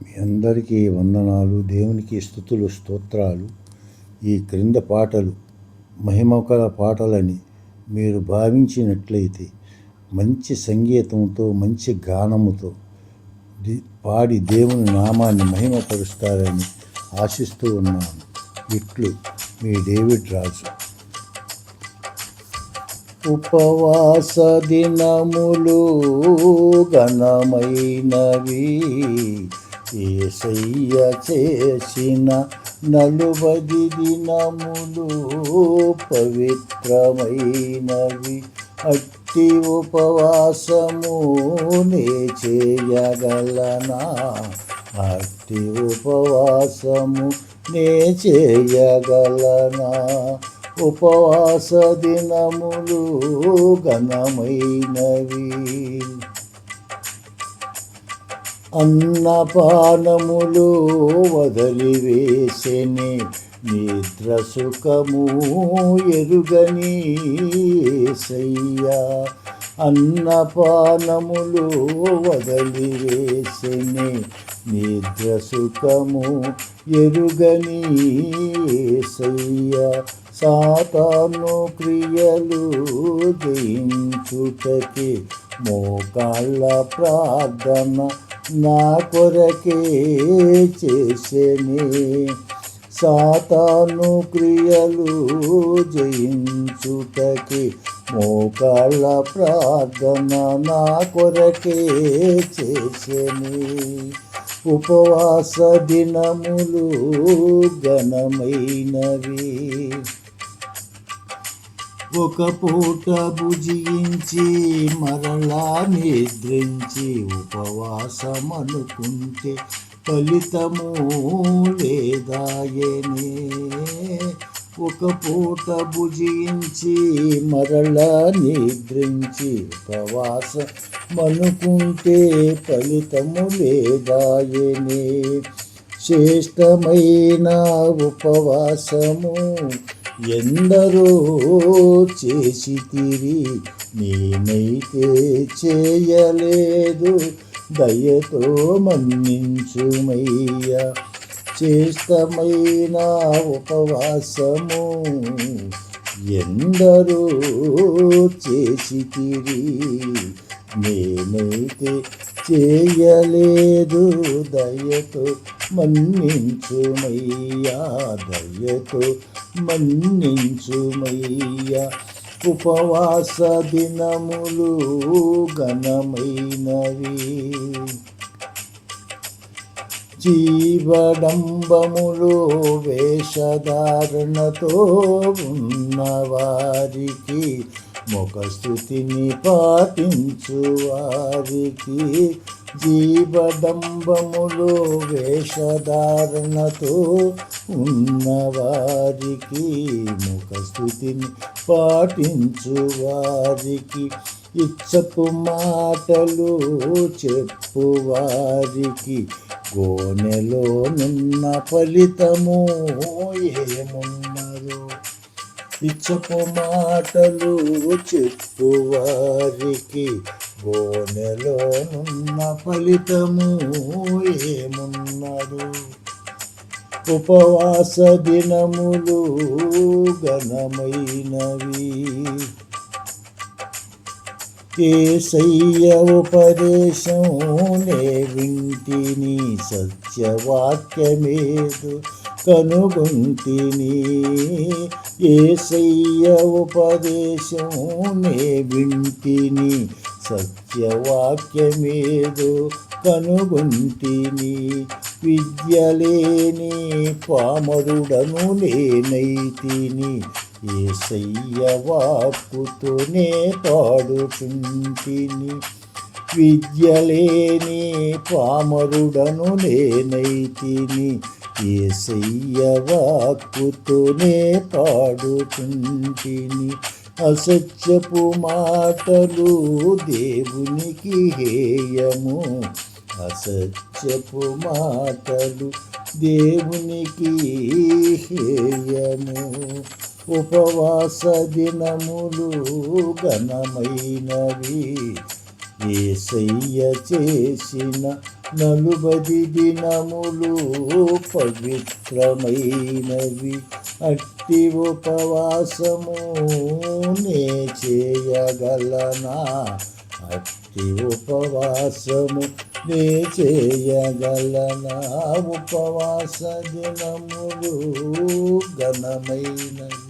మీ అందరికీ వందనాలు. దేవునికి స్తుతులు, స్తోత్రాలు. ఈ క్రింద పాటలు మహిమకల పాటలని మీరు భావించినట్లయితే మంచి సంగీతంతో, మంచి గానముతో పాడి దేవుని నామాన్ని మహిమపరుస్తారని ఆశిస్తూ ఉన్నాను. ఇట్లు మీ డేవిడ్ రాజు. ఉపవాస దినములు ఘనమైనవి, యేసయ్య చేసిన 40 దినములు పవిత్రమైనవి. అట్టి ఉపవాసము నే చేయగలనా? అట్టి ఉపవాసము నే చేయగలనా? ఉపవాస దినములు ఘనమైనవి. అన్నపానములు వదిలివేసెని, నిద్ర సుఖము ఎరుగని యేసయ్యా. అన్నపానములు వదిలివేసెని, నిద్ర సుఖము ఎరుగని యేసయ్యా. సాతాను క్రియలు జయించుటకి మోకాళ్ళ ప్రార్థన నా కొరకే చేసెని. సాతాను క్రియలు జయించుటకి మోకాళ్ళ ప్రార్థన నా కొరకే చేసెని. ఉపవాస దినములు ఘనమైనవి. ఒక పూట భుజించి మరలా నిద్రించి ఉపవాసమనుకుంటే ఫలితము లేదాయనే. ఒక పూట భుజించి మరలా నిద్రించి ఉపవాసమనుకుంటే ఫలితము లేదాయనే. శ్రేష్టమైన ఉపవాసము ఎందరో చేసితిరి, నేనైతే చేయలేదు. దయతో మన్నించుమయ్యా. శ్రేష్టమైన ఉపవాసము ఎందరో చేసితిరి, నేనైతే చేయలేదు. దయతో మన్నించుమయ్యా. దయతో మన్నించుమయ్యా. ఉపవాస దినములు ఘనమైనవి. జీవడంబములు వేషధారణతో ఉన్నవారికి, ముఖస్థుతిని పాటించు వారికి. జీవడంబములు వేషధారణతో ఉన్నవారికి, ముఖస్థుతిని పాటించు వారికి. ఇచ్చపు మాటలు చెప్పువారికి, గోనెలోనున్న ఫలితము ఏమున్నదో. ఇచ్చపు మాటలు చెప్పువారికి, గోనెలోనున్న ఫలితము ఏమున్నదో. ఉపవాస దినములు ఘనమైనవి. యేసయ్య ఉపదేశం నే వింటిని, సత్యవాక్యమేదు కనుగొంటిని. యేసయ్య ఉపదేశం నే వింటిని, సత్యవాక్యమేదో కనుగొంటిని. విద్యలేని పామరుడను నేనైతిని, యేసయ్య వాక్కుతోనే పాడుచుంటిని. విద్యలేని పామరుడను నేనైతిని, యేసయ్య వాక్కుతోనే పాడుచుంటిని. అసత్యపు మాటలు దేవునికి హేయము, అసత్యపు మాటలు దేవునికి హేయము. ఉపవాస దినములు ఘనమైనవి, యేసయ్య చేసిన నలుబది దినములు పవిత్రమైనవి, అట్టి ఉపవాసము నే చేయగలనా? అట్టి ఉపవాసము నే చేయగలనా? ఉపవాస దినములు ఘనమైనవి,